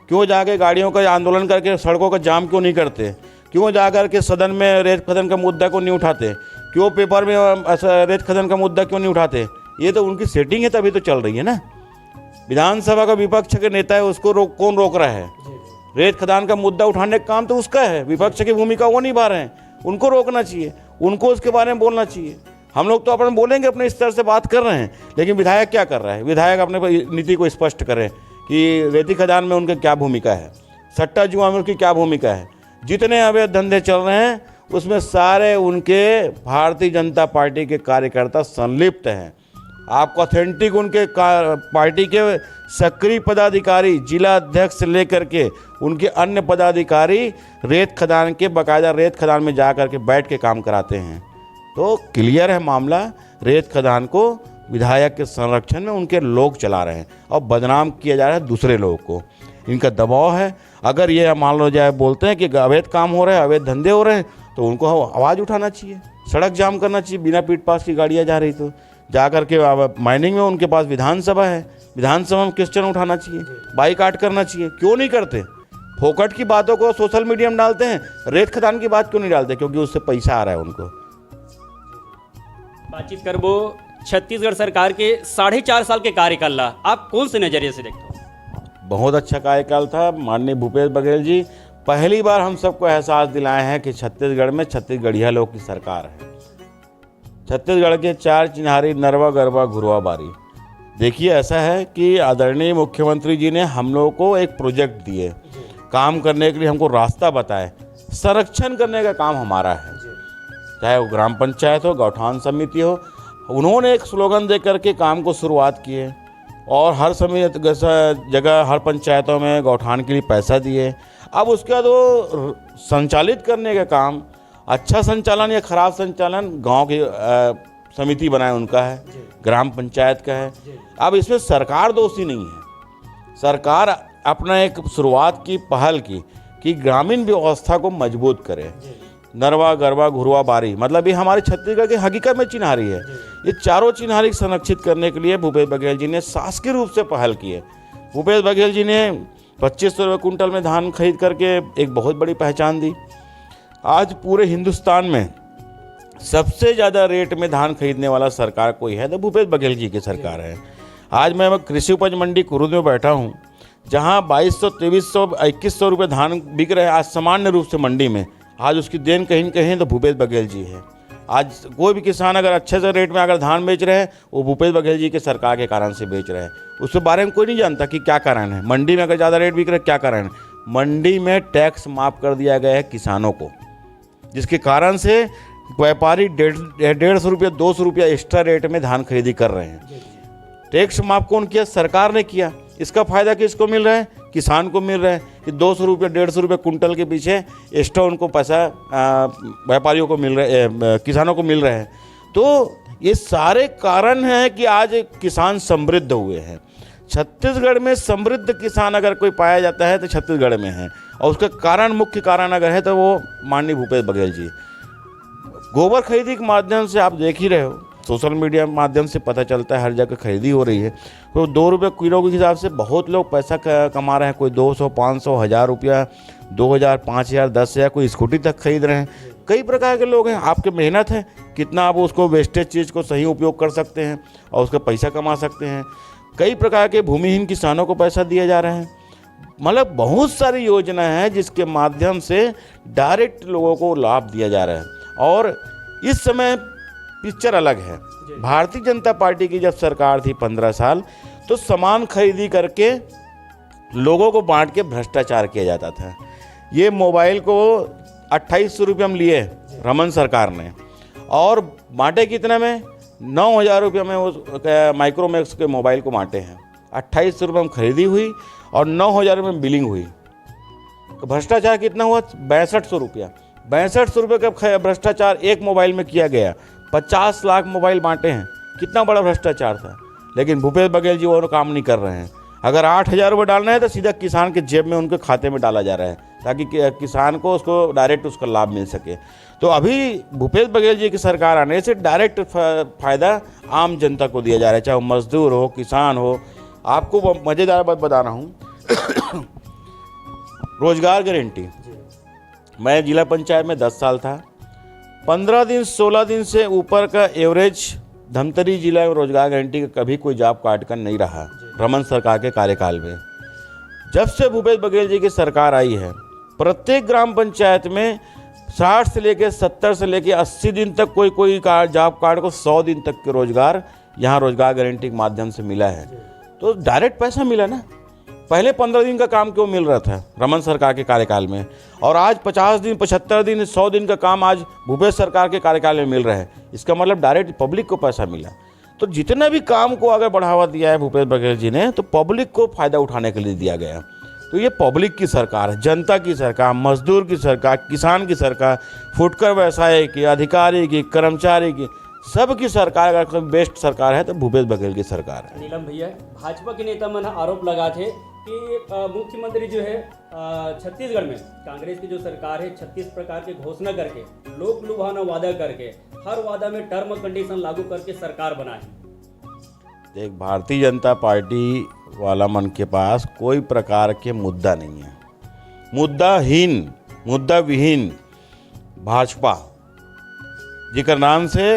क्यों जाके गाड़ियों का आंदोलन करके सड़कों का जाम क्यों नहीं करते? क्यों जाकर के सदन में रेत खनन का मुद्दा को नहीं उठाते? क्यों पेपर में रेत खनन का मुद्दा क्यों नहीं उठाते? ये तो उनकी सेटिंग है, तभी तो चल रही है ना। विधानसभा का विपक्ष के नेता है, उसको कौन रोक रहा है? रेत खदान का मुद्दा उठाने का काम तो उसका है, विपक्ष की भूमिका वो निभा रहे हैं। उनको रोकना चाहिए, उनको उसके बारे में बोलना चाहिए। हम लोग तो अपने बोलेंगे, अपने स्तर से बात कर रहे हैं, लेकिन विधायक क्या कर रहा है? विधायक अपने नीति को स्पष्ट करें कि रेती खदान में उनकी क्या भूमिका है, सट्टा जुआ में उनकी क्या भूमिका है। जितने अवैध धंधे चल रहे हैं उसमें सारे उनके भारतीय जनता पार्टी के कार्यकर्ता संलिप्त हैं। आपको ऑथेंटिक उनके पार्टी के सक्रिय पदाधिकारी, जिला अध्यक्ष से लेकर के उनके अन्य पदाधिकारी रेत खदान के बाकायदा रेत खदान में जा कर के बैठ के काम कराते हैं। तो क्लियर है मामला, रेत खदान को विधायक के संरक्षण में उनके लोग चला रहे हैं और बदनाम किया जा रहा है दूसरे लोगों को। इनका दबाव है। अगर ये मान लो जाए बोलते हैं कि अवैध काम हो रहा है, अवैध धंधे हो रहे हैं, तो उनको आवाज़ उठाना चाहिए, सड़क जाम करना चाहिए। बिना पीट पास की गाड़ियाँ जा रही तो जा कर के माइनिंग में उनके पास विधानसभा है, विधानसभा में क्वेश्चन उठाना चाहिए, बाईकाट करना चाहिए। क्यों नहीं करते? फोकट की बातों को सोशल मीडिया में डालते हैं, रेत खदान की बात क्यों नहीं डालते? क्योंकि उससे पैसा आ रहा है उनको। बातचीत करबो छत्तीसगढ़ सरकार के 4.5 साल के कार्यकाल ला आप कौन से नजरिए से देखते हो? बहुत अच्छा कार्यकाल था। माननीय भूपेश बघेल जी पहली बार हम सबको एहसास दिलाए हैं कि छत्तीसगढ़ में छत्तीसगढ़िया लोग की सरकार है। छत्तीसगढ़ के 4 चिन्हारी नरवा गरबा घुरवा बारी। देखिए ऐसा है कि आदरणीय मुख्यमंत्री जी ने हम लोगों को एक प्रोजेक्ट दिए, काम करने के लिए हमको रास्ता बताए। संरक्षण करने का काम हमारा है, चाहे वो ग्राम पंचायत हो, गौठान समिति हो। उन्होंने एक स्लोगन दे करके काम को शुरुआत किए और हर समय जगह हर पंचायतों में गौठान के लिए पैसा दिए। अब उसके बाद वो संचालित करने का काम, अच्छा संचालन या खराब संचालन गांव की समिति बनाए उनका है, ग्राम पंचायत का है। अब इसमें सरकार दोषी नहीं है। सरकार अपना एक शुरुआत की पहल की कि ग्रामीण व्यवस्था को मजबूत करे। नरवा गरबा घुरवा बारी मतलब ये हमारे छत्तीसगढ़ की हकीकत में चिन्हारी है। ये चारों चिन्हारी संरक्षित करने के लिए भूपेश बघेल जी ने शासकीय रूप से पहल की है। भूपेश बघेल जी ने 2500 रुपये कुंटल में धान खरीद करके एक बहुत बड़ी पहचान दी। आज पूरे हिंदुस्तान में सबसे ज़्यादा रेट में धान खरीदने वाला सरकार कोई है तो भूपेश बघेल जी की सरकार है। आज मैं कृषि उपज मंडी कुरुद में बैठा हूँ, जहाँ 2200, 2300, 2100 रुपये धान बिक रहे हैं आज सामान्य रूप से मंडी में। आज उसकी देन कहीं न कहीं तो भूपेश बघेल जी है। आज कोई भी किसान अगर अच्छे से रेट में अगर धान बेच रहे हैं वो भूपेश बघेल जी के सरकार के कारण से बेच रहे हैं। उसके बारे में कोई नहीं जानता कि क्या कारण है। मंडी में अगर ज़्यादा रेट बिक रहा है क्या कारण है? मंडी में टैक्स माफ़ कर दिया गया है किसानों को, जिसके कारण से व्यापारी 150 रुपया 200 रुपया एक्स्ट्रा रेट में धान खरीदी कर रहे हैं। टैक्स माफ कौन किया? सरकार ने किया। इसका फायदा किसको मिल रहा है? किसान को मिल रहा है कि 200 रुपये 150 रुपये कुंटल के पीछे एक्स्ट्रा उनको पैसा व्यापारियों को मिल रहा है, किसानों को मिल रहा है। तो ये सारे कारण हैं कि आज किसान समृद्ध हुए हैं। छत्तीसगढ़ में समृद्ध किसान अगर कोई पाया जाता है तो छत्तीसगढ़ में है, और उसका कारण, मुख्य कारण अगर है तो वो माननीय भूपेश बघेल जी। गोबर खरीदी के माध्यम से आप देख ही रहे हो, सोशल मीडिया के माध्यम से पता चलता है, हर जगह खरीदी हो रही है। तो 2 रुपये किलो के हिसाब से बहुत लोग पैसा कमा रहे हैं। कोई 200, 500, 1000 रुपया, 2000, 5000, 10,000, कोई स्कूटी तक खरीद रहे हैं। कई प्रकार के लोग हैं। आपकी मेहनत है, कितना आप उसको वेस्टेज चीज़ को सही उपयोग कर सकते हैं और उसका पैसा कमा सकते हैं। कई प्रकार के भूमिहीन किसानों को पैसा दिया जा रहा है। मतलब बहुत सारी योजना है जिसके माध्यम से डायरेक्ट लोगों को लाभ दिया जा रहा है। और इस समय पिक्चर अलग है। भारतीय जनता पार्टी की जब सरकार थी 15 साल, तो सामान खरीदी करके लोगों को बांट के भ्रष्टाचार किया जाता था। ये मोबाइल को 2800 रुपये में लिए रमन सरकार ने, और बांटे कितने में? 9000 रुपये में वो माइक्रोमैक्स के मोबाइल को बांटे हैं। 2800 रुपये में खरीदी हुई और 9000 रुपये में बिलिंग हुई। तो भ्रष्टाचार कितना हुआ? 6200 रुपया। 6200 रुपये का भ्रष्टाचार एक मोबाइल में किया गया। 50 लाख मोबाइल बांटे हैं। कितना बड़ा भ्रष्टाचार था। लेकिन भूपेश बघेल जी वो काम नहीं कर रहे हैं। अगर 8000 रुपये डालना है तो सीधा किसान के जेब में, उनके खाते में डाला जा रहा है, ताकि किसान को उसको डायरेक्ट उसका लाभ मिल सके। तो अभी भूपेश बघेल जी की सरकार आने से डायरेक्ट फ़ायदा आम जनता को दिया जा रहा है, चाहे वो मजदूर हो, किसान हो। आपको मज़ेदार बात बता रहा हूँ रोजगार गारंटी, मैं जिला पंचायत में 10 साल था। 15 दिन 16 दिन से ऊपर का एवरेज धमतरी जिला में रोजगार गारंटी का कभी कोई जॉब कार्ड का नहीं रहा रमन सरकार के कार्यकाल में। जब से भूपेश बघेल जी की सरकार आई है, प्रत्येक ग्राम पंचायत में 60 से लेकर 70 से लेकर 80 दिन तक कोई जॉब कार्ड को 100 दिन तक के रोजगार यहाँ रोजगार गारंटी के माध्यम से मिला है। तो डायरेक्ट पैसा मिला ना। पहले 15 दिन का काम क्यों मिल रहा था रमन सरकार के कार्यकाल में, और आज 50 दिन, 75 दिन, 100 दिन का काम आज भूपेश सरकार के कार्यकाल में मिल रहा है। इसका मतलब डायरेक्ट पब्लिक को पैसा मिला। तो जितना भी काम को अगर बढ़ावा दिया है भूपेश बघेल जी ने, तो पब्लिक को फ़ायदा उठाने के लिए दिया गया। तो ये पब्लिक की सरकार है, जनता की सरकार, मजदूर की सरकार, किसान की सरकार, फुटकर व्यवसाय की, अधिकारी की, कर्मचारी की, सबकी सरकार अगर बेस्ट सरकार है तो भूपेश बघेल की सरकार है। नीलम भैया, भाजपा के नेता मन आरोप लगा थे कि मुख्यमंत्री जो है छत्तीसगढ़ में कांग्रेस की जो सरकार है 36 प्रकार के घोषणा करके, लोक लुभावना वादा करके, हर वादा में टर्म कंडीशन लागू करके सरकार बनाए। देख, भारतीय जनता पार्टी वाला मन के पास कोई प्रकार के मुद्दा नहीं है। मुद्दाहीन, मुद्दा विहीन भाजपा जिकर नाम से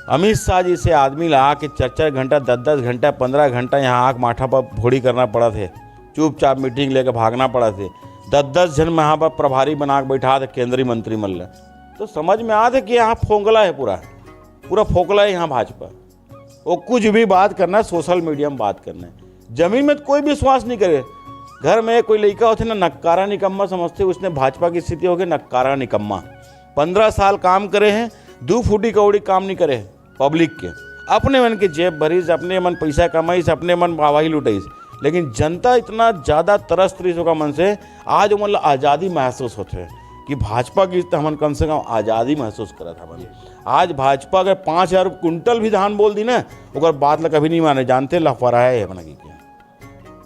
अमित शाह जी से आदमी ला के 4-4 घंटा, 10-10 घंटा, 15 घंटा यहाँ आँख माथा पर फोड़ी करना पड़ा थे। चुपचाप मीटिंग लेकर भागना पड़ा थे। 10-10 जन में यहाँ पर प्रभारी बना के बैठा थे केंद्रीय मंत्रिमंडल। तो समझ में आ था कि यहाँ फोंगला है, पूरा फोकला है यहाँ भाजपा। वो कुछ भी बात करना है, सोशल मीडिया में बात करना है। जमीन में तो कोई विश्वास नहीं करे। घर में कोई लड़का होते ना, नक्कारा निकम्मा समझते, उसने भाजपा की स्थिति हो गई नक्कारा निकम्मा। 15 साल काम करे हैं, 2 फूटी कौड़ी काम नहीं करे पब्लिक के। अपने मन के जेब भरीस, अपने मन पैसा कमाईस, अपने मन वाहवाही लुटाईस। लेकिन जनता इतना ज़्यादा तरस रही होगा मन से, आज वो मतलब आज़ादी महसूस होते हैं कि भाजपा की हमन कम से कम आज़ादी महसूस करा था मन। आज भाजपा अगर 5000 कुंटल भी धान बोल दी ना, ओकर बात ला कभी नहीं माने। जानते लफड़ा है बना की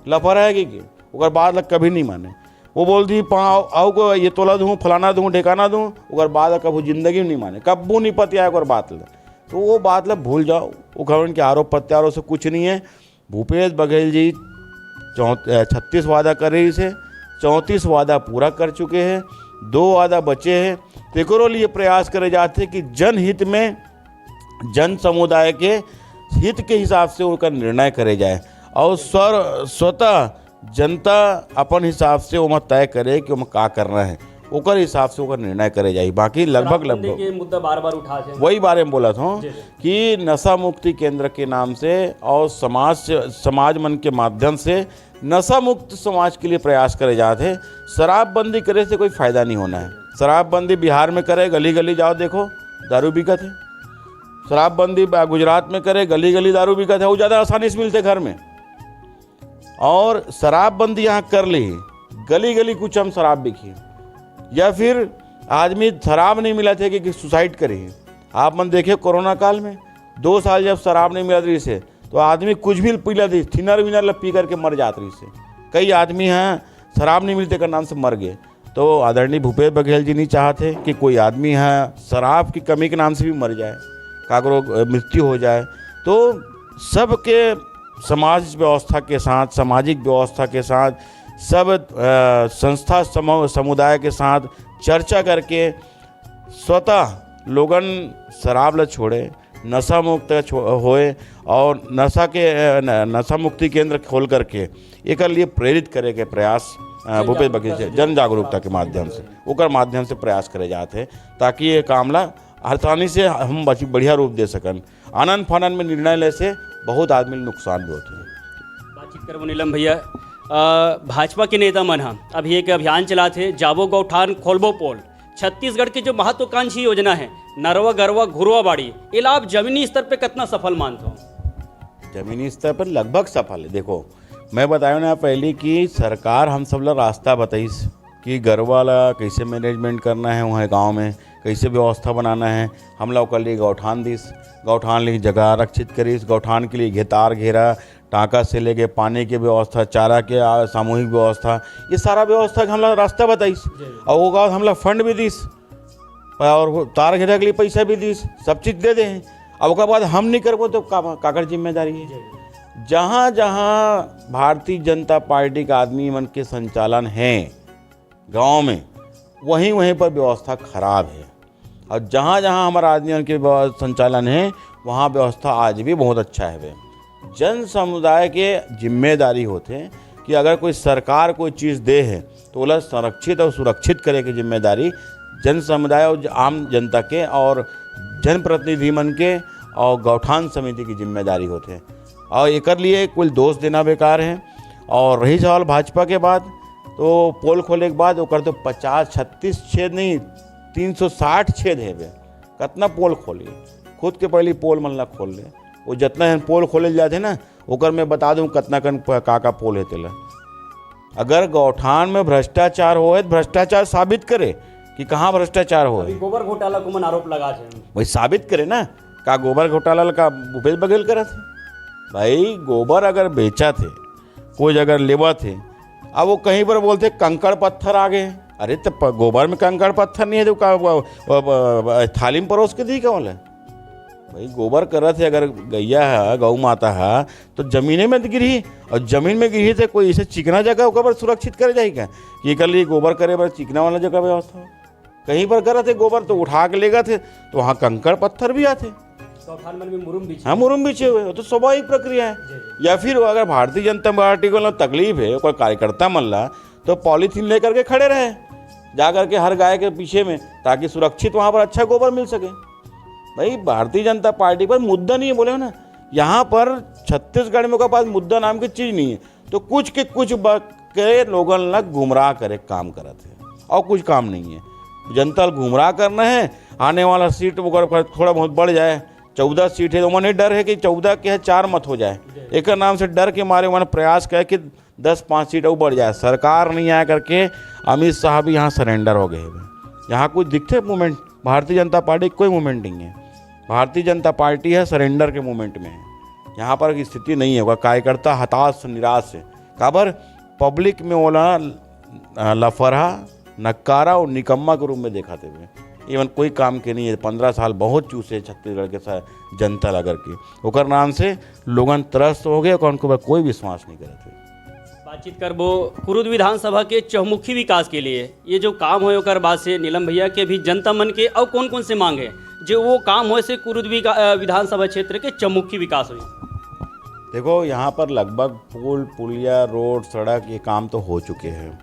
लफड़ा है कि ओकर बात ला कभी नहीं माने। वो बोल दी आओ को ये तोला दूँ, फलाना दूँ, ठेकाना दूँ, ओकर बात ला कभी जिंदगी में नहीं माने, कब्बू नहीं पतिया ओकर बात ला। तो वो बात ला भूल जाओ। वो गवर्नमेंट के आरोप प्रत्यारोप से कुछ नहीं है। भूपेश बघेल जी 36 वादा कर रही से 34 वादा पूरा कर चुके हैं, 2 वादा बचे हैं। तेकरो लिए प्रयास करे जाते कि जनहित में, जन समुदाय के हित के हिसाब से उनका निर्णय करे जाए, और स्वतः जनता अपन हिसाब से वो तय करे कि वो का करना है, ओकर हिसाब से ओकर निर्णय करे जाए। बाकी लगभग ये मुद्दा बार-बार उठा थे, वही बारे में बोला था कि नशा मुक्ति केंद्र के नाम से और समाज मन के माध्यम से नशा मुक्त समाज के लिए प्रयास करे जाते। शराबबंदी करे से कोई फ़ायदा नहीं होना है। शराबबंदी बिहार में करे, गली गली जाओ देखो, दारू बिकत है। शराबबंदी गुजरात में करे, गली गली दारू बिकत है, वो ज़्यादा आसानी से मिलते घर में। और शराबबंदी यहाँ कर ली, गली गली कुछ हम शराब बिकी, या फिर आदमी शराब नहीं मिला थे कि सुसाइड करी। आप मन देखे कोरोना काल में 2 साल जब शराब नहीं मिला रही से, तो आदमी कुछ भी पी लेती, थिनर विनर पी करके मर जात रही से। कई आदमी हैं शराब नहीं मिलते के नाम से मर गए। तो आदरणीय भूपेश बघेल जी नहीं चाहते कि कोई आदमी है शराब की कमी के नाम से भी मर जाए, काकरो मृत्यु हो जाए। तो सबके समाज व्यवस्था के साथ, सामाजिक व्यवस्था के साथ, सब संस्था समुदाय के साथ चर्चा करके स्वतः लोगन शराब ल छोड़े, नशा मुक्त होए और नशा मुक्ति केंद्र खोल करके एक लिए प्रेरित करे के प्रयास भूपेश बघेल से जन जागरूकता के माध्यम से माध्यम से प्रयास करे जाते हैं, ताकि ये कामला आसानी से हम बढ़िया रूप दे सकन। आनंद फानन में निर्णय ले से बहुत आदमी नुकसान भी होते हैं। बातचीत करबो नीलम भैया, भाजपा के नेता मन हम अभी एक अभियान चलाते, जाबो गौठान खोलबो पोल। छत्तीसगढ़ की जो महत्वाकांक्षी योजना है नरवा गरवा घुरवा बाड़ी, ये लाभ जमीनी स्तर पे कितना सफल मानते हो? जमीनी स्तर पर लगभग सफल है। देखो मैं बताया ना पहले कि सरकार हम सब ला रास्ता बताइस कि गरवा ला कैसे मैनेजमेंट करना है, वहाँ गांव में कैसे व्यवस्था बनाना है। हम लोग के लिए गौठान दिस, गौठान लिए जगह आरक्षित करीस, गौठान के लिए घेतार घेरा, टाँका से लेके पानी की व्यवस्था, चारा के सामूहिक व्यवस्था, ये सारा व्यवस्था हम लोग रास्ता बताइस। और वो गाँव हम लोग फंड भी दिस और तार घेरा के लिए पैसा भी दिस, सब चीज़ दे दें। अब उसके बाद हम नहीं करबो तो काकर जिम्मेदारी है। जहाँ जहाँ भारतीय जनता पार्टी का आदमी मन के संचालन है गांव में, वहीं वहीं पर व्यवस्था खराब है। और जहाँ जहाँ हमारा आदमी के संचालन है वहाँ व्यवस्था आज भी बहुत अच्छा है। जन समुदाय के जिम्मेदारी होते हैं कि अगर कोई सरकार कोई चीज़ दे है तो वह संरक्षित और सुरक्षित करे की जिम्मेदारी जन समुदाय और आम जनता के और जनप्रतिनिधि मन के और गौठान समिति की जिम्मेदारी होते हैं। और एक लिए कुल दोष देना बेकार है। और रही सवाल भाजपा के बाद, तो पोल खोले के बाद वो कर तो 50-36 छेद नहीं 360 छेद है। कितना पोल खोलिए, खुद के पहले पोल मन ला खोल ले। वो जितना पोल खोले जाते ना ओकर मैं बता दूँ कितना कन का पोल है तेला। अगर गौठान में भ्रष्टाचार हो तो भ्रष्टाचार साबित करे कि कहाँ भ्रष्टाचार हो। गोबर घोटाला को मन आरोप लगा थे, वही साबित करे ना। का गोबर घोटाला का भूपेश बघेल करा थे? भाई गोबर अगर बेचा थे, कोई जगह लेवा थे, अब वो कहीं पर बोलते कंकड़ पत्थर आ गए। अरे तो गोबर में कंकड़ पत्थर नहीं है तो थाली में परोस के दी क्या बोले? भाई गोबर कर रहे थे, अगर गैया है गौ माता है तो जमीने में गिरी, और जमीन में गिरी थे कोई ऐसे चिकना जगह होकर सुरक्षित करे जाए क्या कि कर लिए गोबर करे बर चिकना वाला जगह व्यवस्था हो। कहीं पर कर रहे थे गोबर तो उठा के ले गए थे तो वहाँ कंकड़ पत्थर भी आते। हाँ मुरुम बिछे हुए, तो स्वाभाविक प्रक्रिया है। या फिर अगर भारतीय जनता पार्टी को तकलीफ है कोई कार्यकर्ता मन ला तो पॉलीथीन लेकर के खड़े रहे जा करके हर गाय के पीछे में, ताकि सुरक्षित वहाँ पर अच्छा गोबर मिल सके। भाई भारतीय जनता पार्टी पर मुद्दा नहीं है, बोले ना यहाँ पर छत्तीसगढ़ में के पास मुद्दा नाम की चीज़ नहीं है। तो कुछ के कुछ के लोगों ने गुमराह करे काम करे थे और कुछ काम नहीं है। जनता गुमराह करना है, आने वाला सीट वगैरह थोड़ा बहुत बढ़ जाए, 14 सीट है तो मैंने डर है कि 14 के है 4 मत हो जाए। एक नाम से डर के मारे मैंने प्रयास किया कि 10-5 सीट और बढ़ जाए। सरकार नहीं आया करके अमित शाह भी यहाँ सरेंडर हो गए। यहाँ कुछ दिखते मूवमेंट, भारतीय जनता पार्टी कोई मूवमेंट नहीं है। भारतीय जनता पार्टी है सरेंडर के मूवमेंट में है। यहाँ पर की स्थिति नहीं होगा। कार्यकर्ता हताश निराश है, काबर पब्लिक में ओला लफरा नक्कारा और निकम्मा के रूप में दिखाते हुए इवन कोई काम के नहीं है। 15 साल बहुत चूसे छत्तीसगढ़ के साथ जनता लगर के ओकर नाम से लोगन त्रस्त हो गए और उनको कोई विश्वास नहीं करते। बातचीत करबो कुरुद विधानसभा के चहुमुखी विकास के लिए ये जो काम हो ओकर बाद से नीलम भैया के भी जनता मन के और कौन कौन से मांग है जो वो काम हो से कुरुद विधानसभा क्षेत्र के चहुमुखी विकास हुई? देखो यहाँ पर लगभग पुल पुलिया रोड सड़क ये काम तो हो चुके हैं।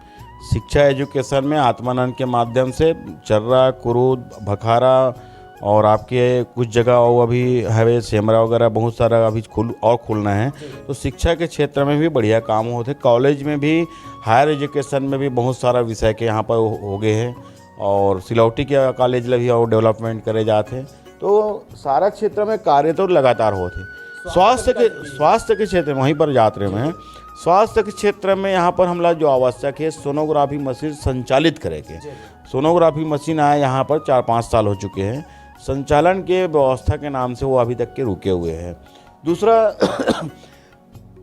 शिक्षा एजुकेशन में आत्मानंद के माध्यम से चर्रा कुरुद भखारा और आपके कुछ जगह और अभी हाईवे सेमरा वगैरह बहुत सारा अभी खुलना है। तो शिक्षा के क्षेत्र में भी बढ़िया काम होते। कॉलेज में भी हायर एजुकेशन में भी बहुत सारा विषय के यहाँ पर हो गए हैं। और सिलौटी के कॉलेज ला भी और डेवलपमेंट करे जाते हैं। तो सारा क्षेत्र में कार्य तो लगातार होते। स्वास्थ्य के क्षेत्र में वहीं पर जाते रहे हैं। स्वास्थ्य के क्षेत्र में यहाँ पर हमला जो आवश्यक है सोनोग्राफी मशीन संचालित करेंगे। सोनोग्राफी मशीन आए यहाँ पर 4-5 साल हो चुके हैं, संचालन के व्यवस्था के नाम से वो अभी तक के रुके हुए हैं। दूसरा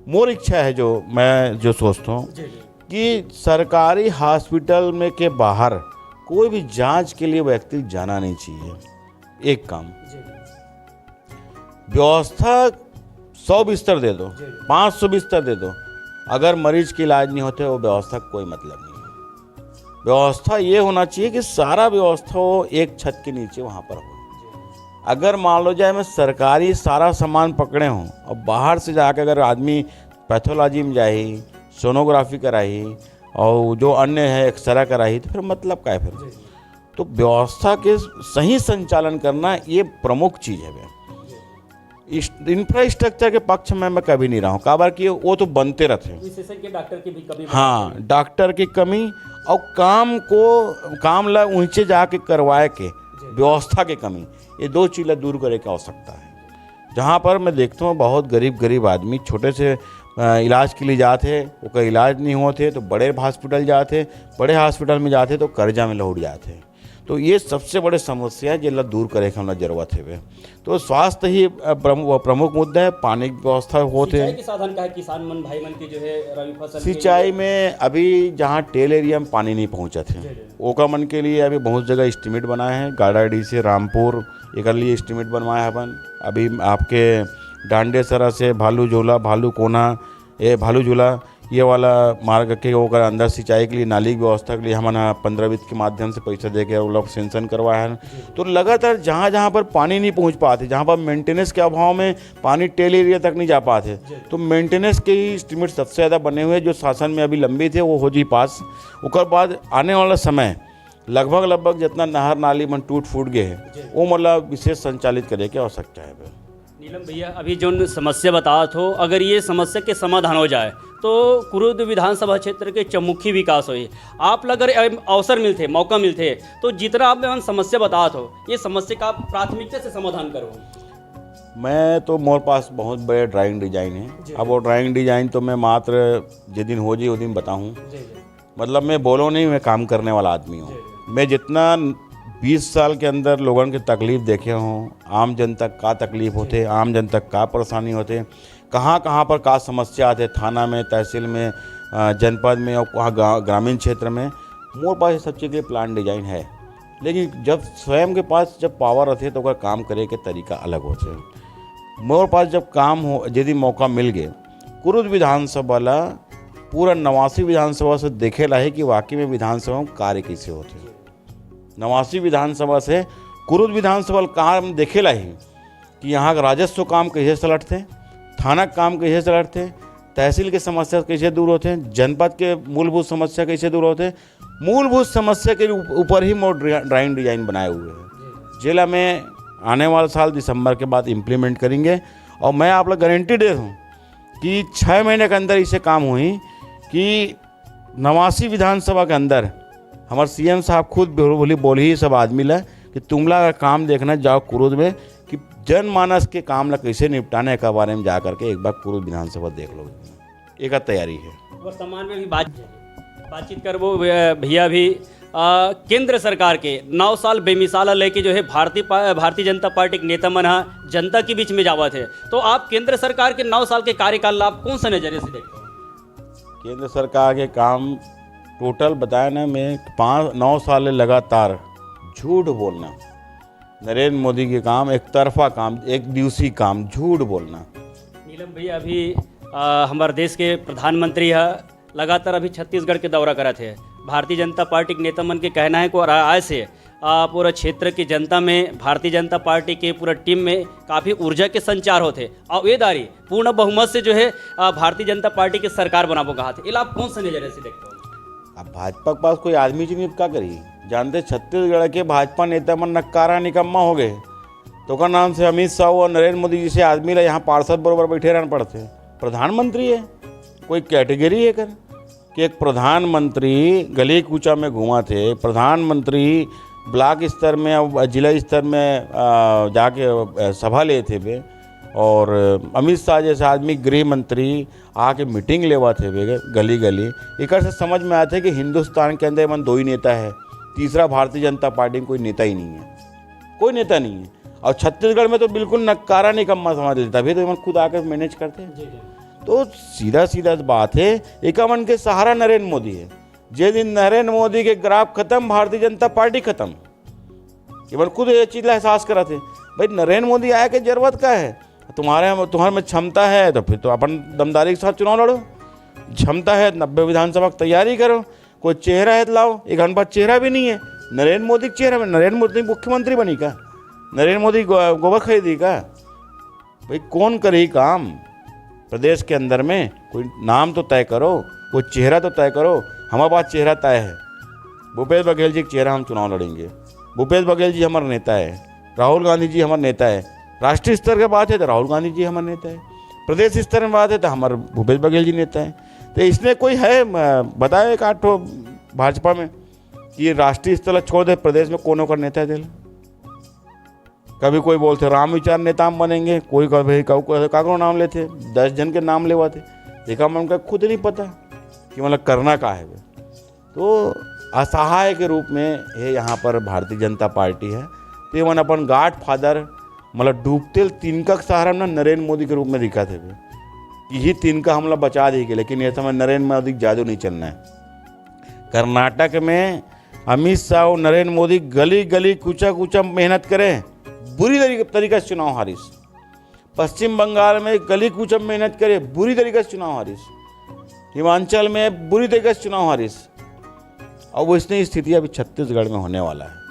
मोर इच्छा है जो मैं जो सोचता हूँ कि सरकारी हॉस्पिटल में के बाहर कोई भी जांच के लिए व्यक्ति जाना नहीं चाहिए। एक काम व्यवस्था 100 बिस्तर दे दो, 500 बिस्तर दे दो, अगर मरीज की इलाज नहीं होते वो व्यवस्था कोई मतलब नहीं है। व्यवस्था ये होना चाहिए कि सारा व्यवस्था वो एक छत के नीचे वहाँ पर हो। अगर मान लो जाए मैं सरकारी सारा सामान पकड़े हूँ और बाहर से जाकर अगर आदमी पैथोलॉजी में जाए, सोनोग्राफी कराई और जो अन्य है एक्सरा कराई, तो फिर मतलब क्या है फिर। तो व्यवस्था के सही संचालन करना ये प्रमुख चीज़ है। इंफ्रास्ट्रक्चर के पक्ष में मैं कभी नहीं रहा हूँ, काबर कि वो तो बनते रहते हैं। विशेषज्ञ डॉक्टर की भी कमी, हाँ, डॉक्टर की कमी और काम ला ऊंचे जाके करवाए के व्यवस्था की कमी, ये दो चीज़ें दूर करे की आवश्यकता है। जहाँ पर मैं देखता हूँ बहुत गरीब आदमी छोटे से इलाज के लिए जाते, उसका इलाज नहीं होते तो बड़े हॉस्पिटल जाते, बड़े हॉस्पिटल में जाते तो कर्जा में लौट जाते। तो ये सबसे बड़े समस्या है जिला दूर करे के हमारा जरूरत है। तो स्वास्थ्य ही प्रमुख मुद्दा है। पानी की व्यवस्था होते हैं, साधन का है किसान मन भाई मन की जो है रबी फसल सिंचाई में अभी जहाँ टेल एरिया में पानी नहीं पहुँचा थे ओका मन के लिए अभी बहुत जगह एस्टीमेट बनाए हैं। गाड़ाडी से रामपुर एक लिए एस्टीमेट बनवाया है अपन। अभी आपके डांडेसरा से भालू झूला ये वाला मार्ग के होकर अंदर सिंचाई के लिए नाली की व्यवस्था के लिए हमने 15 वित्त के माध्यम से पैसा देकर वो लोग सेंशन करवाया है। तो लगातार जहाँ पर पानी नहीं पहुँच पाते, जहाँ पर मेंटेनेंस के अभाव में पानी टेल एरिया तक नहीं जा पाते, तो मेंटेनेंस के ही एस्टीमेट सबसे ज़्यादा बने हुए जो शासन में अभी लंबी थे वो हो जी पास। उसके बाद आने वाला समय लगभग जितना नहर नाली मन टूट फूट गए हैं वो मतलब विशेष संचालित करे की आवश्यकता है। नीलम भैया, अभी जो समस्या बता थो, अगर ये समस्या के समाधान हो जाए तो कुरुद विधानसभा क्षेत्र के चौमुखी विकास होई। आप अगर अवसर मिलते, मौका मिलते, तो जितना आप समस्या बता थो ये समस्या का प्राथमिकता से समाधान करो। मैं तो मोर पास बहुत बड़े ड्राइंग डिजाइन है। अब वो ड्राइंग डिजाइन तो मैं मात्र जिस दिन हो जी उस दिन बताऊँ, मतलब मैं बोलो नहीं, मैं काम करने वाला आदमी हूँ। मैं जितना 20 साल के अंदर लोगों की तकलीफ़ देखे हूँ, आम जनता का तकलीफ़ होते, आम जनता का परेशानी होते, कहाँ पर का समस्या आते, थाना में, तहसील में, जनपद में और वहाँ ग्रामीण क्षेत्र में। मोर पास सब चीज़ के प्लान डिजाइन है, लेकिन जब स्वयं के पास जब पावर रहते तो वह काम करे के तरीका अलग होते। मोर पास जब काम हो, यदि मौका मिल गए कुरुद विधानसभा ला पूरा 89 विधानसभा से देखे ला है कि वाकई में विधानसभा में कार्य कैसे होते। 89 विधानसभा से कुरुद विधानसभा कार्य में देखेला ही कि यहाँ का राजस्व काम कैसे से लड़ते, थाना काम कैसे से लड़ते, तहसील के समस्या कैसे दूर होते हैं, जनपद के मूलभूत समस्या कैसे दूर होते हैं। मूलभूत समस्या के ऊपर ही मोर ड्राइंग डिजाइन बनाए हुए हैं, जिला में आने वाले साल दिसंबर के बाद इम्प्लीमेंट करेंगे। और मैं आप लोग गारंटी दे दूँ कि 6 महीने के अंदर इसे काम हुई कि 89 विधानसभा के अंदर हमारे सीएम साहब खुद बोली ही सब आदमी ला कि तुमला अगर काम देखना जाओ कुरुद में कि जनमानस के काम ला कैसे निपटाने के बारे में जा करके एक बार कुरुद विधानसभा देख लो। एक तैयारी है। वर्तमान में भी बातचीत कर वो भैया भी केंद्र सरकार के 9 साल बेमिसाल लेके जो है भारतीय जनता पार्टी के नेता मन जनता के बीच में जावत है। तो आप केंद्र सरकार के 9 साल के कार्यकाल आप कौन सा नजरिए से देखते हो? केंद्र सरकार के काम टोटल बताया ना, मैं 9 साल लगातार झूठ बोलना, नरेंद्र मोदी के काम एक तरफा काम, एक दिवसीय काम, झूठ बोलना। नीलम भैया, अभी हमारे देश के प्रधानमंत्री है लगातार अभी छत्तीसगढ़ के दौरा करा थे। भारतीय जनता पार्टी के नेता मन के कहना है को राय से पूरा क्षेत्र की जनता में भारतीय जनता पार्टी के पूरा टीम में काफ़ी ऊर्जा के संचार होते और ये दारी पूर्ण बहुमत से जो है भारतीय जनता पार्टी की सरकार बनाबो कहा थे। आप कौन सा नजरिए से देखते हो? अब भाजपा के पास कोई आदमी चुनी क्या करी, जानते छत्तीसगढ़ के भाजपा नेता मन नक्कारा निकम्मा हो गए तो का नाम से अमित शाह और नरेंद्र मोदी जी से आदमी ला यहाँ पार्षद बरोबर बैठे रहना पड़ते। प्रधानमंत्री है, कोई कैटेगरी है कर कि एक प्रधानमंत्री गली कूचा में घुमा थे, प्रधानमंत्री ब्लॉक स्तर में और जिला स्तर में जाके सभा लिए थे वे, और अमित शाह जैसे आदमी गृह मंत्री आके मीटिंग लेवा थे वे गली गली। एक से समझ में आया था कि हिंदुस्तान के अंदर मन दो ही नेता है, तीसरा भारतीय जनता पार्टी में कोई नेता ही नहीं है, कोई नेता नहीं है। और छत्तीसगढ़ में तो बिल्कुल नकारा निकम्मा समझ लेता, अभी तो मन खुद आकर मैनेज करते हैं। तो सीधा सीधा बात है, एक मन के सहारा नरेंद्र मोदी है। जे दिन नरेंद्र मोदी के ग्राफ खत्म, भारतीय जनता पार्टी खत्म। ये मन खुद ये चीज़ एहसास करा थे, भाई नरेंद्र मोदी आया के जरूरत का है, तुम्हारे में क्षमता है तो फिर तो अपन दमदारी के साथ चुनाव लड़ो, क्षमता है 90 विधानसभा की तैयारी करो, कोई चेहरा है तो लाओ। एक घंटे बाद चेहरा भी नहीं है नरेंद्र मोदी के चेहरा में। नरेंद्र मोदी मुख्यमंत्री बनी का, नरेंद्र मोदी गोबर खरीदी का, भाई कौन करे काम प्रदेश के अंदर में? कोई नाम तो तय करो, कोई चेहरा तो तय करो। हमारे पास चेहरा तय है, भूपेश बघेल जी के चेहरा हम चुनाव लड़ेंगे। भूपेश बघेल जी हमारे नेता है, राहुल गांधी जी हमारे नेता है। राष्ट्रीय स्तर की बात है तो राहुल गांधी जी हमारे नेता है, प्रदेश स्तर में बात है तो हमारे भूपेश बघेल जी नेता है। तो इसमें कोई है बताए एक 8 भाजपा में कि राष्ट्रीय स्तर छोड़ दे, प्रदेश में कौन होकर नेता है? कभी कोई बोलते राम विचार नेता हम बनेंगे, कोई कभी काको नाम लेते, 10 जन के नाम लेवाते, देखा मन का खुद नहीं पता कि मतलब करना क्या है। तो असहाय के रूप में ये यहाँ पर भारतीय जनता पार्टी है। तो ये मन अपन गाड फादर मतलब डूबते तिनका सहारा में नरेंद्र मोदी के रूप में दिखा थे कि ही तिनका हमला बचा देगी। लेकिन ये समय नरेंद्र मोदी जादू नहीं चलना है। कर्नाटक में अमित शाह और नरेंद्र मोदी गली गली कूचा कूचा मेहनत करें, बुरी तरीके से चुनाव हारिस। पश्चिम बंगाल में गली कूचा मेहनत करे, बुरी तरीके से चुनाव हारिस। हिमाचल में बुरी तरीके से चुनाव हारिस। और वो इसने स्थिति अभी छत्तीसगढ़ में होने वाला है।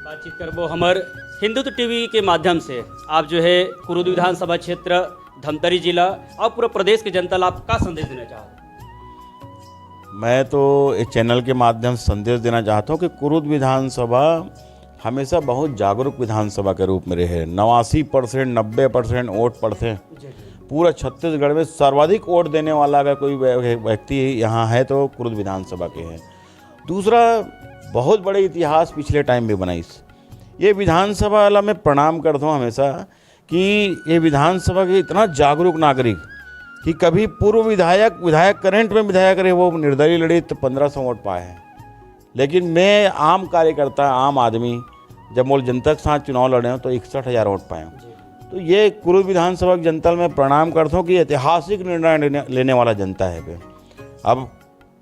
बातचीत करबो हमर हिंदुत्व टीवी के माध्यम से आप जो है कुरुद विधानसभा क्षेत्र, धमतरी जिला और पूरा प्रदेश के जनता ला आप का संदेश देना चाहो? मैं तो इस चैनल के माध्यम से संदेश देना चाहता हूँ कि कुरुद विधानसभा हमेशा बहुत जागरूक विधानसभा के रूप में रहे। 89% 90% वोट पड़ते हैं। पूरा छत्तीसगढ़ में सर्वाधिक वोट देने वाला अगर कोई व्यक्ति यहाँ है तो कुरुद विधानसभा के हैं। दूसरा, बहुत बड़े इतिहास पिछले टाइम में बनाई। ये विधानसभा वाला मैं प्रणाम करता हूँ हमेशा कि ये विधानसभा के इतना जागरूक नागरिक कि कभी पूर्व विधायक करंट में विधायक रहे, वो निर्दलीय लड़े तो 1500 वोट पाए हैं। लेकिन मैं आम कार्यकर्ता, आम आदमी, जब मोल जनता के साथ चुनाव लड़े हो तो 61,000 वोट पाए हूँ। तो ये कुरुद विधानसभा की जनता में प्रणाम करता हूँ कि ऐतिहासिक निर्णय लेने वाला जनता है वे। अब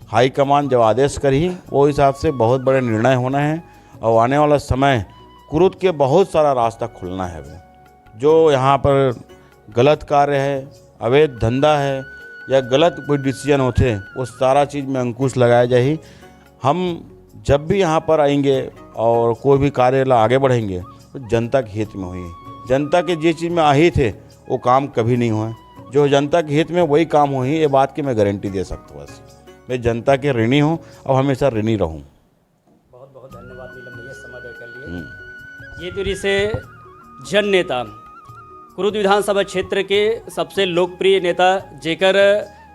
हाईकमान जब आदेश करी वो हिसाब से बहुत बड़े निर्णय होना है और आने वाला समय कुरुद के बहुत सारा रास्ता खुलना है वे। जो यहाँ पर गलत कार्य है, अवैध धंधा है या गलत कोई डिसीजन होते, वो सारा चीज़ में अंकुश लगाया जाए। हम जब भी यहाँ पर आएंगे और कोई भी कार्य आगे बढ़ेंगे तो जनता के हित में हुई। जनता के जिस चीज़ में आहित है वो काम कभी नहीं हुआ। जो जनता के हित में वही काम हुई, ये बात की मैं गारंटी दे सकता हूँ। बस मैं जनता के ऋणी हूँ और हमेशा ऋणी रहूँ। बहुत बहुत धन्यवाद नीलम भैया, समय देने के लिए। ये दूरी से जन नेता, कुरुद विधानसभा क्षेत्र के सबसे लोकप्रिय नेता, जेकर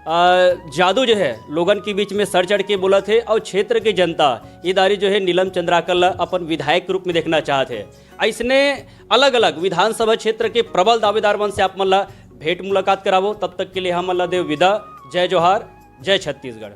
जादू जो है लोगन के बीच में सर चढ़ के बोला थे और क्षेत्र के जनता ये दारी जो है नीलम चंद्राकर अपन विधायक के रूप में देखना चाहते हैं। ऐसने अलग अलग विधानसभा क्षेत्र के प्रबल दावेदार मन से आप मन ला भेंट मुलाकात करावो। तब तक के लिए हम अल्लाह देव विदा। जय जोहार, जय छत्तीसगढ़।